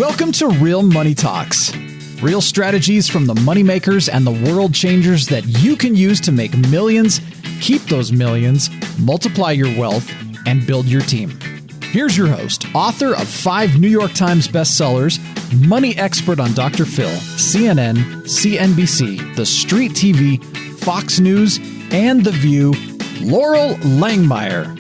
Welcome to Real Money Talks. Real strategies from the moneymakers and the world changers that you can use to make millions, keep those millions, multiply your wealth, and build your team. Here's your host, author of 5 New York Times bestsellers, money expert on Dr. Phil, CNN, CNBC, The Street TV, Fox News, and The View, Laurel Langmeyer.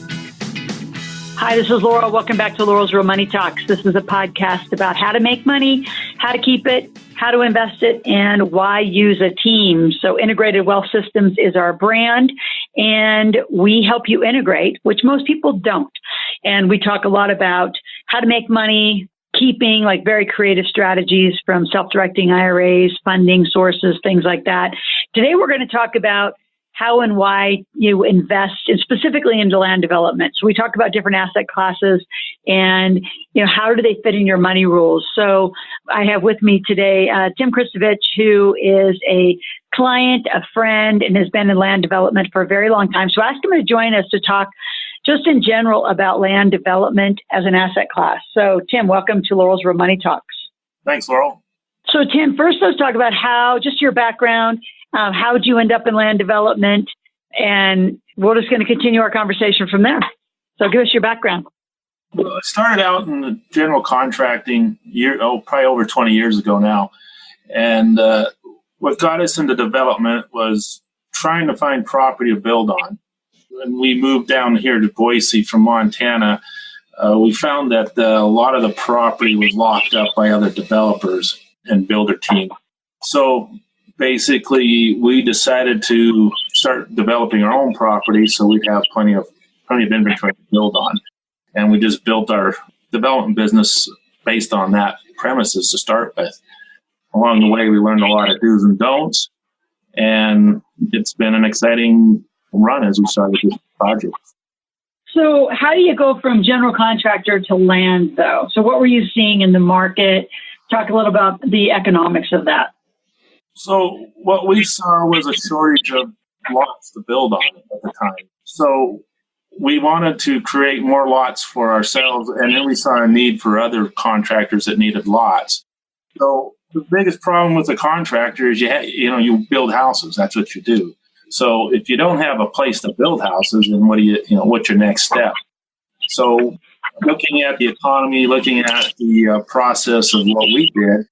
Hi, this is Laurel. Welcome back to Laurel's Real Money Talks. This is a podcast about how to make money, how to keep it, how to invest it, and why use a team. So Integrated Wealth Systems is our brand, and we help you integrate, which most people don't. And we talk a lot about how to make money, keeping, like very creative strategies from self-directing IRAs, funding sources, things like that. Today, we're going to talk about how and why you invest, and specifically into land development. So we talk about different asset classes and, how do they fit in your money rules? So I have with me today Tim Kristovich, who is a client, a friend, and has been in land development for a very long time. So I asked him to join us to talk just in general about land development as an asset class. So Tim, welcome to Laurel's Real Money Talks. Thanks, Laurel. So Tim, first let's talk about just your background. How did you end up in land development? And we're just going to continue our conversation from there. So give us your background. Well, I started out in the general contracting probably over 20 years ago now. And what got us into development was trying to find property to build on. When we moved down here to Boise from Montana, we found that a lot of the property was locked up by other developers and builder team. So basically, we decided to start developing our own property so we'd have plenty of inventory to build on. And we just built our development business based on that premises to start with. Along the way, we learned a lot of do's and don'ts, and it's been an exciting run as we started this project. So how do you go from general contractor to land, though? So what were you seeing in the market? Talk a little about the economics of that. So what we saw was a shortage of lots to build on at the time. So we wanted to create more lots for ourselves, and then we saw a need for other contractors that needed lots. So the biggest problem with a contractor is you build houses. That's what you do. So if you don't have a place to build houses, then what's your next step? So looking at the economy, looking at the process of what we did,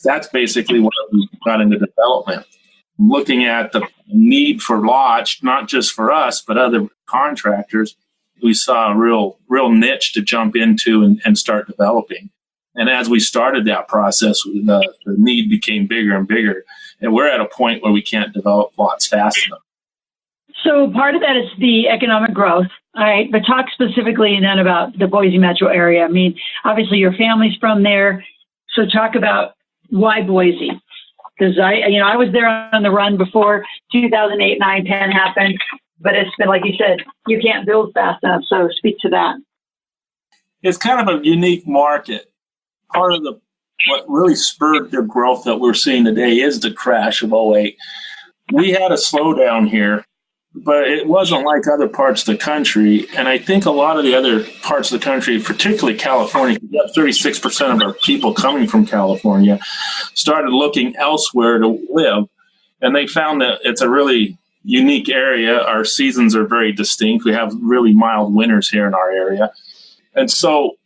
that's basically what we got into development. Looking at the need for lots, not just for us, but other contractors, we saw a real niche to jump into and start developing. And as we started that process, the need became bigger and bigger. And we're at a point where we can't develop lots fast enough. So part of that is the economic growth. All right. But talk specifically then about the Boise metro area. I mean, obviously your family's from there. So talk about why Boise? Because I was there on the run before 2008, 9, 10 happened, but it's been, like you said, you can't build fast enough. So speak to that. It's kind of a unique market. Part of what really spurred the growth that we're seeing today is the crash of '08. We had a slowdown here, but it wasn't like other parts of the country. And I think a lot of the other parts of the country, particularly California, 36% of our people coming from California started looking elsewhere to live. And they found that it's a really unique area. Our seasons are very distinct. We have really mild winters here in our area. And so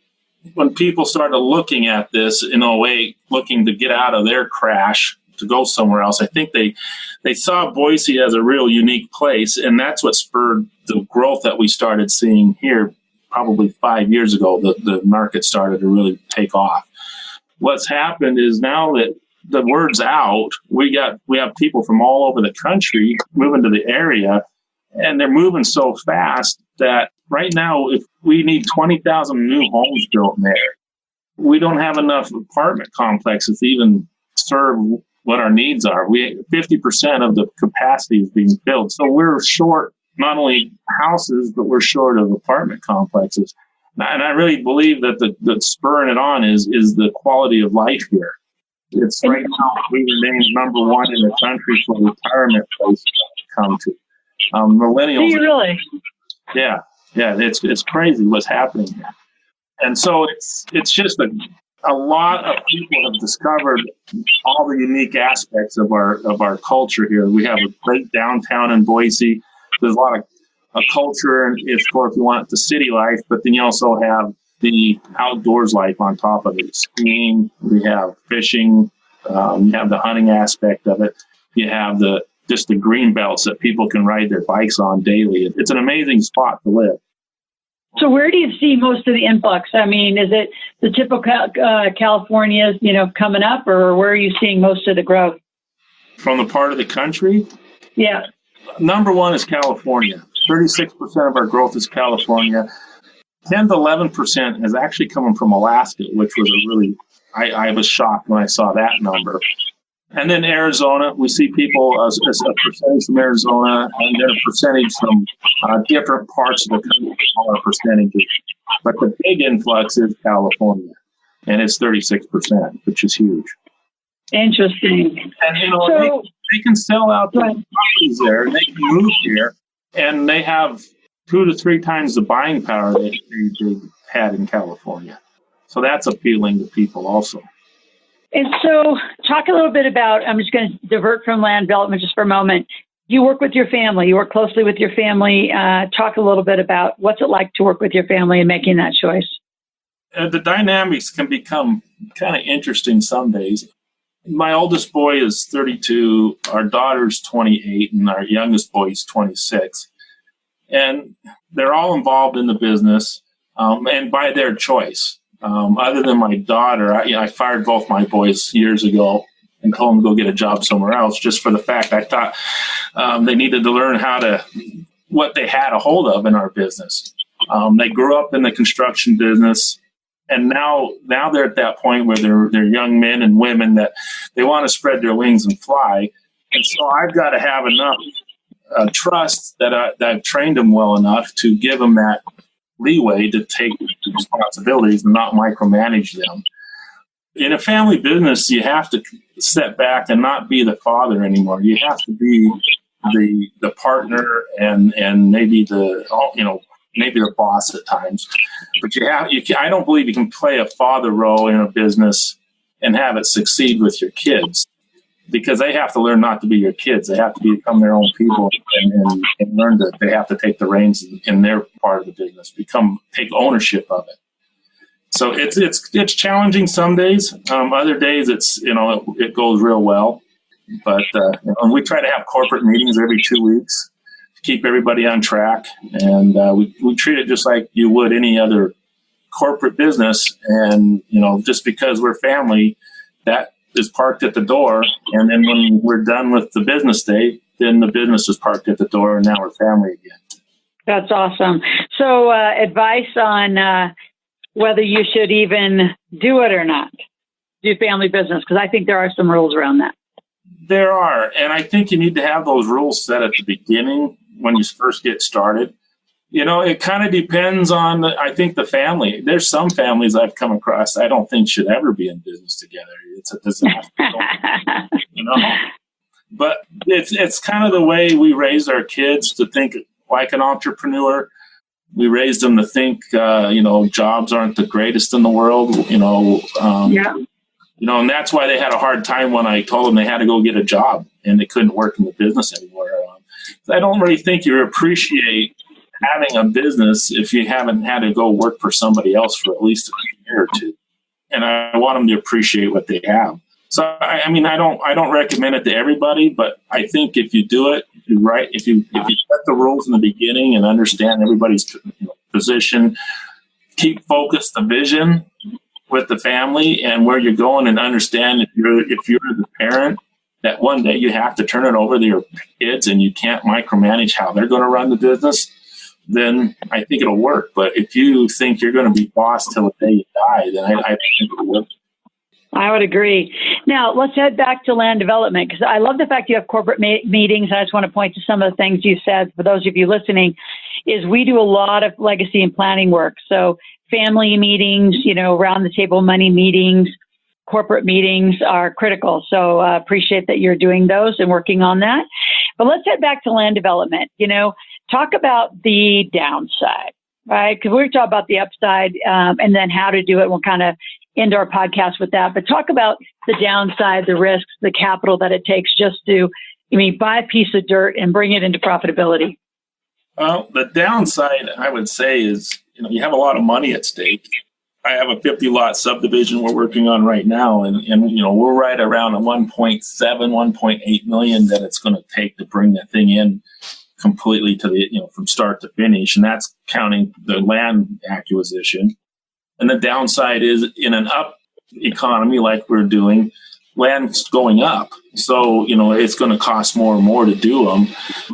when people started looking at this in '08, looking to get out of their crash, to go somewhere else, I think they saw Boise as a real unique place, and that's what spurred the growth that we started seeing here probably 5 years ago. The market started to really take off. What's happened is now that the word's out, we have people from all over the country moving to the area, and they're moving so fast that right now, if we need 20,000 new homes built there, we don't have enough apartment complexes to even serve what our needs are. 50% of the capacity is being filled. So we're short not only houses, but we're short of apartment complexes. And I really believe that the spurring it on is the quality of life here. It's right now, we remain number one in the country for retirement places to come to. Millennials. Really? Yeah. It's crazy what's happening here. And so it's just a lot of people have discovered all the unique aspects of our culture here. We have a great downtown in Boise. There's a lot of culture, and of course, you want the city life, but then you also have the outdoors life on top of it. Skiing, we have fishing, you have the hunting aspect of it. You have just the green belts that people can ride their bikes on daily. It's an amazing spot to live. So where do you see most of the influx? I mean, is it the typical California, coming up, or where are you seeing most of the growth? From the part of the country? Yeah. Number one is California. 36% of our growth is California. 10 to 11% is actually coming from Alaska, which was I was shocked when I saw that number. And then Arizona, we see people as a percentage from Arizona, and then a percentage from different parts of the country, smaller percentages. But the big influx is California, and it's 36%, which is huge. Interesting. And, they can sell out the properties there, and they can move here, and they have 2 to 3 times the buying power they had in California. So that's appealing to people also. And so talk a little bit about, I'm just going to divert from land development just for a moment. You work with your family. You work closely with your family. Talk a little bit about what's it like to work with your family and making that choice. The dynamics can become kind of interesting some days. My oldest boy is 32, our daughter's 28, and our youngest boy is 26. And they're all involved in the business, and by their choice. Other than my daughter, I fired both my boys years ago and told them to go get a job somewhere else, just for the fact I thought they needed to learn what they had a hold of in our business. They grew up in the construction business, and now they're at that point where they're young men and women that they want to spread their wings and fly. And so I've got to have enough trust that I've trained them well enough to give them that leeway to take responsibilities and not micromanage them. In a family business, you have to step back and not be the father anymore. You have to be the partner and maybe maybe the boss at times. But I don't believe you can play a father role in a business and have it succeed with your kids, because they have to learn not to be your kids. They have to become their own people and learn that they have to take the reins in their part of the business, take ownership of it. So it's challenging some days. Other days it goes real well. But we try to have corporate meetings every 2 weeks to keep everybody on track, and we treat it just like you would any other corporate business. And just because we're family, that is parked at the door, and then when we're done with the business day, then the business is parked at the door, and now we're family again. That's awesome. So advice on whether you should even do it or not, do family business, because I think there are some rules around that. There are, and I think you need to have those rules set at the beginning when you first get started. It kind of depends on, the family. There's some families I've come across I don't think should ever be in business together. It's a disaster. But it's kind of the way we raised our kids to think like an entrepreneur. We raised them to think, jobs aren't the greatest in the world, and that's why they had a hard time when I told them they had to go get a job and they couldn't work in the business anymore. I don't really think you appreciate having a business if you haven't had to go work for somebody else for at least a year or two. And I want them to appreciate what they have. So, I don't recommend it to everybody, but I think if you do it, if you set the rules in the beginning and understand everybody's position, keep focused the vision with the family and where you're going, and understand if you're the parent, that one day you have to turn it over to your kids and you can't micromanage how they're going to run the business, then I think it'll work. But if you think you're going to be boss till the day you die, then I think it'll work. I would agree. Now, let's head back to land development, because I love the fact you have corporate meetings. I just want to point to some of the things you said. For those of you listening, is we do a lot of legacy and planning work. So family meetings, round the table money meetings, corporate meetings are critical. So appreciate that you're doing those and working on that. But let's head back to land development. Talk about the downside, right? Because we're talking about the upside and then how to do it. What kind of end our podcast with that. But talk about the downside, the risks, the capital that it takes just to, buy a piece of dirt and bring it into profitability. Well, the downside, I would say, is, you have a lot of money at stake. I have a 50-lot subdivision we're working on right now, and we're right around a 1.7, 1.8 million that it's going to take to bring that thing in completely to the, from start to finish, and that's counting the land acquisition. And the downside is, in an up economy like we're doing, land's going up. So, it's going to cost more and more to do them.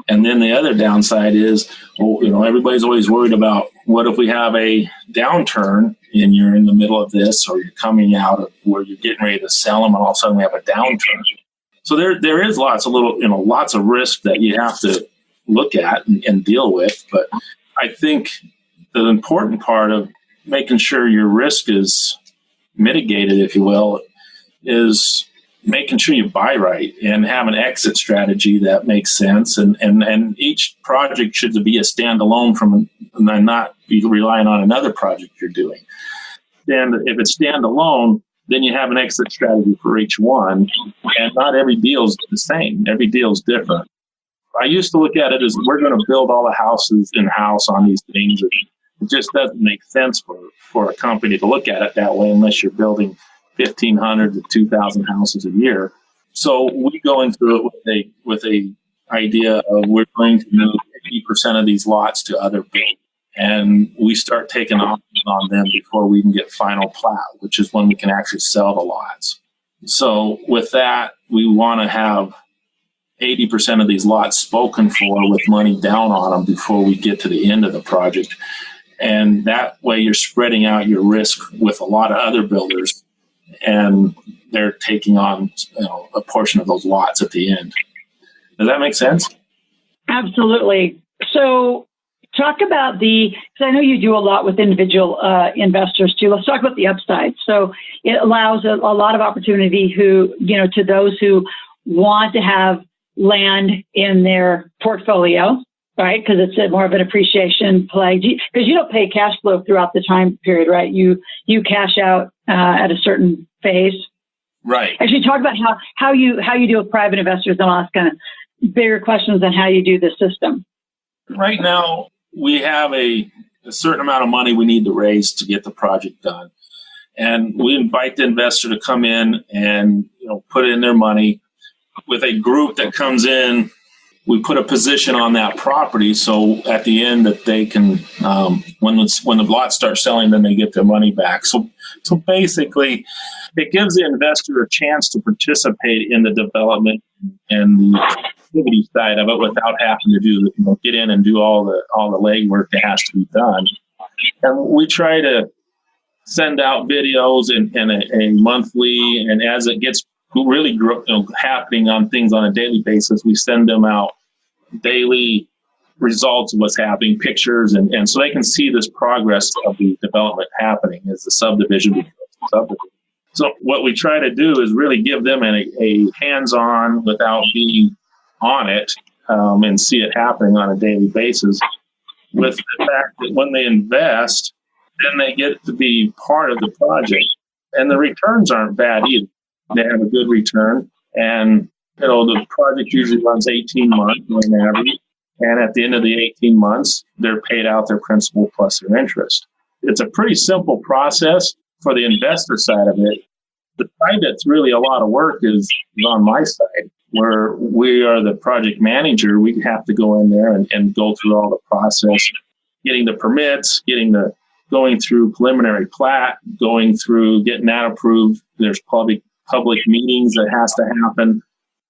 And then the other downside is, everybody's always worried about what if we have a downturn and you're in the middle of this, or you're coming out of where you're getting ready to sell them and all of a sudden we have a downturn. So there is lots of risk that you have to look at and deal with. But I think the important part of making sure your risk is mitigated, if you will, is making sure you buy right and have an exit strategy that makes sense. And each project should be a standalone and not be relying on another project you're doing. And if it's standalone, then you have an exit strategy for each one. And not every deal is the same. Every deal is different. I used to look at it as we're going to build all the houses in-house on these things. It just doesn't make sense for a company to look at it that way unless you're building 1,500 to 2,000 houses a year. So we go into it with a idea of we're going to move 80% of these lots to other buildings. And we start taking options on them before we can get final plat, which is when we can actually sell the lots. So with that, we want to have 80% of these lots spoken for with money down on them before we get to the end of the project. And that way you're spreading out your risk with a lot of other builders, and they're taking on a portion of those lots at the end. Does that make sense? Absolutely. So talk about because I know you do a lot with individual investors too. Let's talk about the upside. So it allows a lot of opportunity to those who want to have land in their portfolio, right? Because it's more of an appreciation play. Because you don't pay cash flow throughout the time period, right? You cash out at a certain phase. Right. Actually, talk about how you deal with private investors, and I'll ask kind of bigger questions on how you do the system. Right now, we have a certain amount of money we need to raise to get the project done. And we invite the investor to come in and put in their money. With a group that comes in, we put a position on that property, so at the end that they can, when the lot starts selling, then they get their money back. So basically, it gives the investor a chance to participate in the development and the activity side of it without having to get in and do all the legwork that has to be done. And we try to send out videos and a monthly, and as it gets really happening on things on a daily basis, we send them out daily results of what's happening, pictures, and so they can see this progress of the development happening as the subdivision becomes a subdivision. So what we try to do is really give them a hands-on without being on it, and see it happening on a daily basis, with the fact that when they invest, then they get to be part of the project. And the returns aren't bad either. They have a good return, and the project usually runs 18 months on average, and at the end of the 18 months, they're paid out their principal plus their interest. It's a pretty simple process for the investor side of it. The side that's really a lot of work is on my side, where we are the project manager. We have to go in there and go through all the process, getting the permits, going through preliminary plat, going through getting that approved. There's public meetings that has to happen.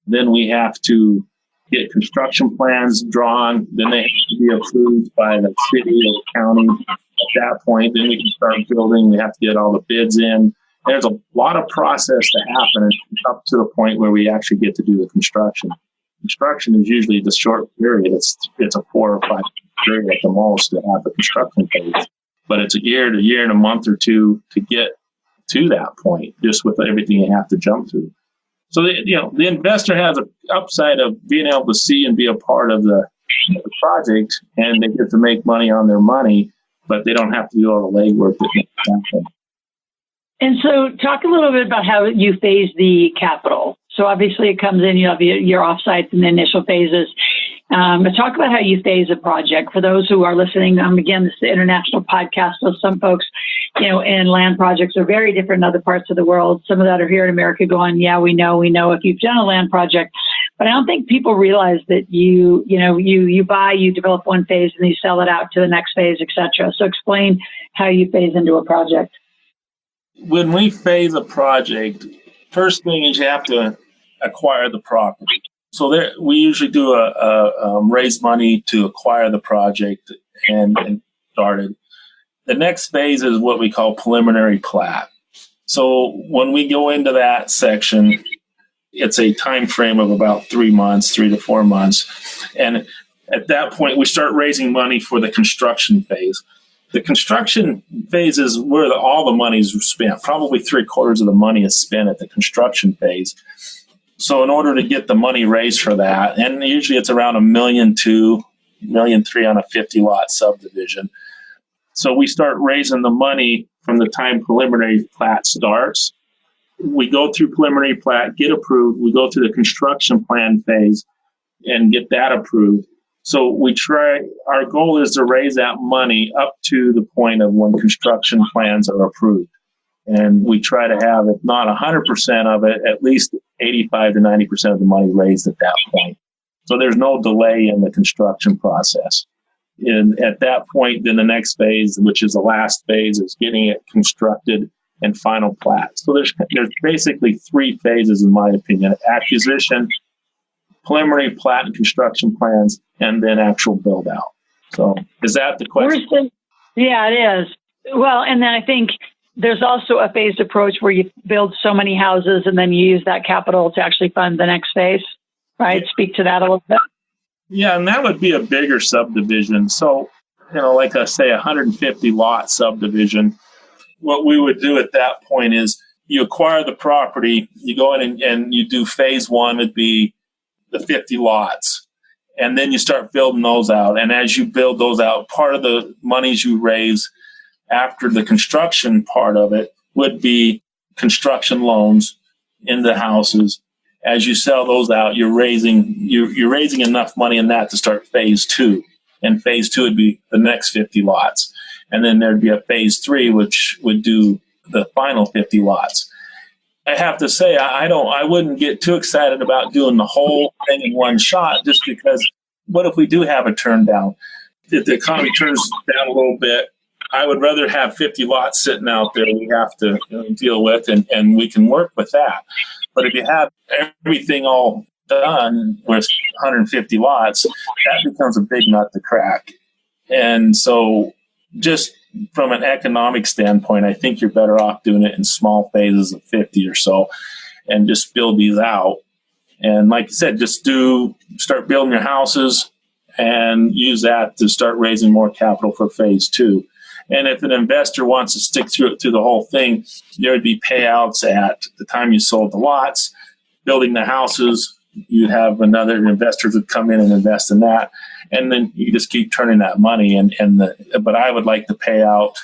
Then we have to get construction plans drawn. Then they have to be approved by the city or the county. At that point, then we can start building. We have to get all the bids in. There's a lot of process to happen up to the point where we actually get to do the construction. Construction is usually the short period. It's a 4 or 5 period at the most to have the construction phase. But it's a year and a month or two to get to that point, just with everything you have to jump through. So the investor has an upside of being able to see and be a part of the project, and they get to make money on their money, but they don't have to do all the legwork that makes happen. And so talk a little bit about how you phase the capital. So obviously it comes in, you have your offsites and the initial phases. But talk about how you phase a project. For those who are listening, again, this is an international podcast, so some folks, in land projects are very different in other parts of the world. Some of that are here in America going, yeah, we know if you've done a land project. But I don't think people realize that you buy, you develop one phase, and you sell it out to the next phase, et cetera. So explain how you phase into a project. When we phase a project, first thing is you have to acquire the property. So we usually do a raise money to acquire the project and start it. The next phase is what we call preliminary plat. So when we go into that section, it's a time frame of about 3 to 4 months. And at that point, we start raising money for the construction phase. The construction phase is where all the money is spent. Probably 3/4 of the money is spent at the construction phase. So in order to get the money raised for that, and usually it's around $1.2 million, $1.3 million on a 50-lot subdivision. So we start raising the money from the time preliminary plat starts. We go through preliminary plat, get approved. We go through the construction plan phase and get that approved. So our goal is to raise that money up to the point of when construction plans are approved. And we try to have, if not 100% of it, at least 85 to 90% of the money raised at that point. So there's no delay in the construction process. And at that point, then the next phase, which is the last phase, is getting it constructed and final plat. So there's basically 3 phases, in my opinion: acquisition, preliminary plat and construction plans, and then actual build out. So is that the question? Yeah, it is. Well, and then I think there's also a phased approach where you build so many houses and then you use that capital to actually fund the next phase, right? Yeah. Speak to that a little bit. Yeah, and that would be a bigger subdivision. So, like I say, 150 lot subdivision. What we would do at that point is you acquire the property, you go in and you do phase 1 would be the 50 lots. And then you start building those out. And as you build those out, part of the monies you raise after the construction part of it would be construction loans in the houses. As you sell those out, you're raising enough money in that to start phase 2. And phase 2 would be the next 50 lots. And then there'd be a phase 3, which would do the final 50 lots. I have to say, I wouldn't get too excited about doing the whole thing in one shot, just because what if we do have a turn down? If the economy turns down a little bit, I would rather have 50 lots sitting out there we have to deal with, and we can work with that. But if you have everything all done with 150 lots, that becomes a big nut to crack. And so just from an economic standpoint, I think you're better off doing it in small phases of 50 or so and just build these out. And like I said, just start building your houses and use that to start raising more capital for phase 2. And if an investor wants to stick through the whole thing, there would be payouts at the time you sold the lots, building the houses. You have another investor that come in and invest in that. And then you just keep turning that money. But I would like to pay out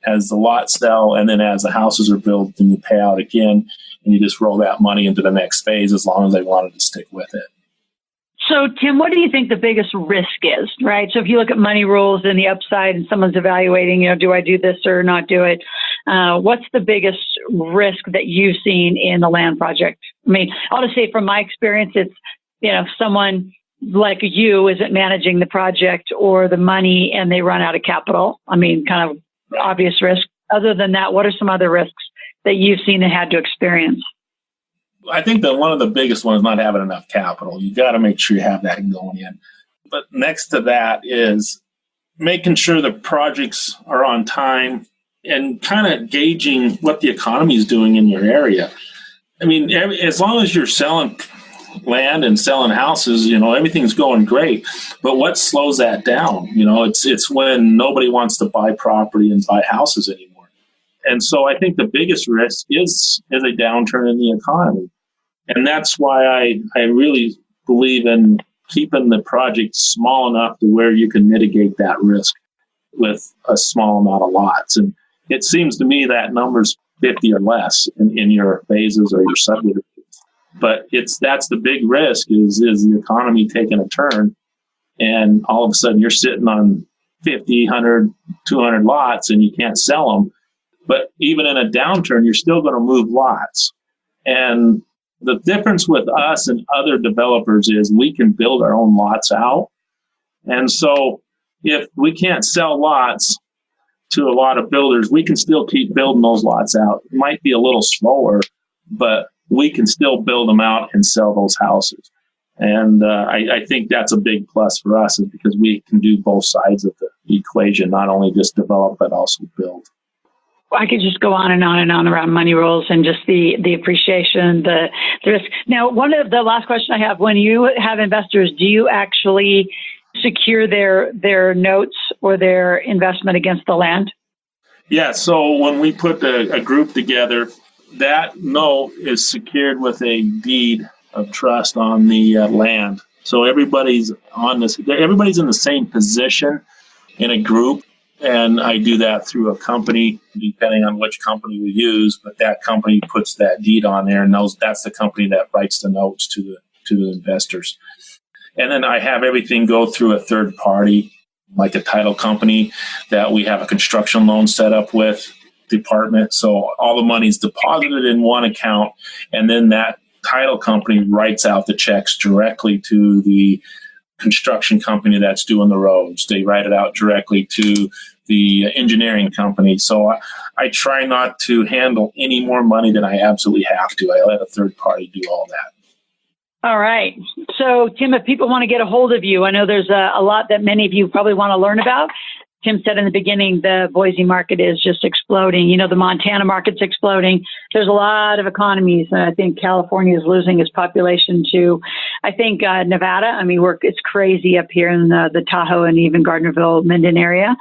as the lots sell, and then as the houses are built, then you pay out again, and you just roll that money into the next phase as long as they wanted to stick with it. So, Tim, what do you think the biggest risk is, right? So if you look at money rules and the upside and someone's evaluating, do I do this or not do it? What's the biggest risk that you've seen in the land project? I mean, I'll just say from my experience, it's, someone like you isn't managing the project or the money and they run out of capital. I mean, kind of obvious risk. Other than that, what are some other risks that you've seen and had to experience? I think that one of the biggest ones is not having enough capital. You got to make sure you have that going in. But next to that is making sure the projects are on time and kind of gauging what the economy is doing in your area. I mean, as long as you're selling land and selling houses, everything's going great. But what slows that down? It's when nobody wants to buy property and buy houses anymore. And so I think the biggest risk is a downturn in the economy. And that's why I really believe in keeping the project small enough to where you can mitigate that risk with a small amount of lots. And it seems to me that number's 50 or less in your phases or your subdivisions. But that's the big risk is the economy taking a turn, and all of a sudden you're sitting on 50, 100, 200 lots and you can't sell them. But even in a downturn, you're still going to move lots. And the difference with us and other developers is we can build our own lots out. And so if we can't sell lots to a lot of builders, we can still keep building those lots out. It might be a little slower, but we can still build them out and sell those houses. And I think that's a big plus for us, is because we can do both sides of the equation, not only just develop, but also build. I could just go on and on and on around money rules and just the appreciation, the risk. Now, one of the last question I have, when you have investors, do you actually secure their notes or their investment against the land? Yeah. So when we put a group together, that note is secured with a deed of trust on the land. So everybody's in the same position in a group. And I do that through a company, depending on which company we use. But that company puts that deed on there, and that's the company that writes the notes to the investors. And then I have everything go through a third party, like a title company that we have a construction loan set up with department. So all the money's deposited in one account, and then that title company writes out the checks directly to the construction company that's doing the roads. They write it out directly to the engineering company. So I try not to handle any more money than I absolutely have to. I let a third party do all that. All right. So, Tim, if people want to get a hold of you, I know there's a lot that many of you probably want to learn about. Tim said in the beginning, the Boise market is just exploding. You know, the Montana market's exploding. There's a lot of economies. And I think California is losing its population to, I think, Nevada. I mean, it's crazy up here in the Tahoe and even Gardnerville, Minden area.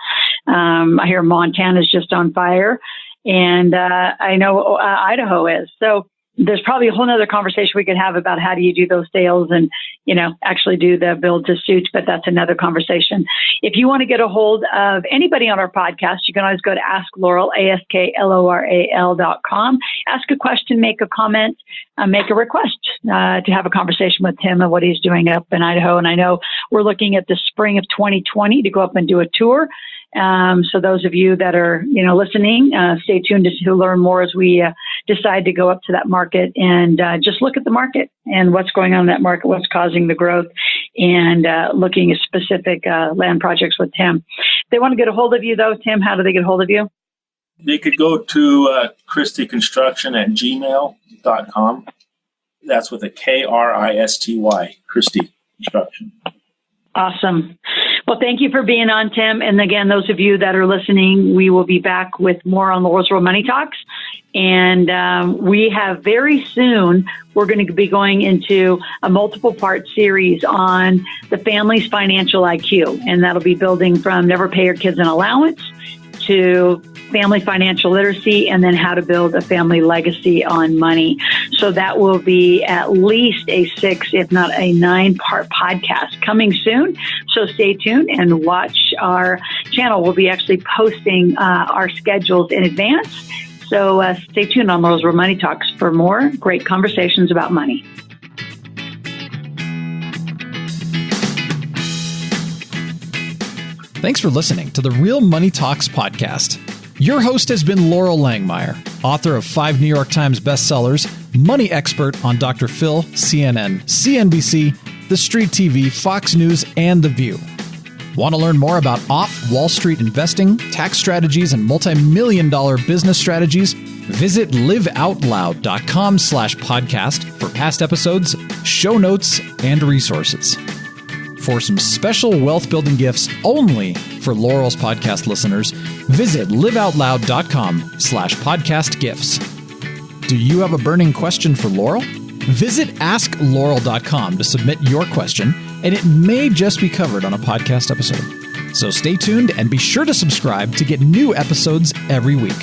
I hear Montana's just on fire. And I know Idaho is. So there's probably a whole nother conversation we could have about how do you do those sales and, you know, actually do the build to suit, but that's another conversation. If you want to get a hold of anybody on our podcast, you can always go to Ask Laurel, AskLoral.com. Ask a question, make a comment, make a request to have a conversation with Tim and what he's doing up in Idaho. And I know we're looking at the spring of 2020 to go up and do a tour. So those of you that are, you know, listening, stay tuned to learn more as we decide to go up to that market and just look at the market and what's going on in that market, what's causing the growth, and looking at specific land projects with Tim. If they want to get a hold of you, though, Tim, how do they get a hold of you? They could go to christyconstruction@gmail.com. That's with a Kristy, Christy Construction. Awesome. Well, thank you for being on, Tim. And again, those of you that are listening, we will be back with more on Laurel's World Money Talks. And we have very soon, we're going to be going into a multiple part series on the family's financial IQ. And that'll be building from never pay your kids an allowance to family financial literacy, and then how to build a family legacy on money. So that will be at least a 6, if not a 9-part podcast coming soon. So stay tuned and watch our channel. We'll be actually posting our schedules in advance. So stay tuned on Laurel's World Money Talks for more great conversations about money. Thanks for listening to the Real Money Talks podcast. Your host has been Laurel Langmeyer, author of 5 New York Times bestsellers, money expert on Dr. Phil, CNN, CNBC, The Street TV, Fox News, and The View. Want to learn more about off-Wall Street investing, tax strategies, and multi-million-dollar business strategies? Visit liveoutloud.com/podcast for past episodes, show notes, and resources. For some special wealth-building gifts only for Laurel's podcast listeners, visit liveoutloud.com/podcast gifts. Do you have a burning question for Laurel? Visit asklaurel.com to submit your question, and it may just be covered on a podcast episode. So stay tuned and be sure to subscribe to get new episodes every week.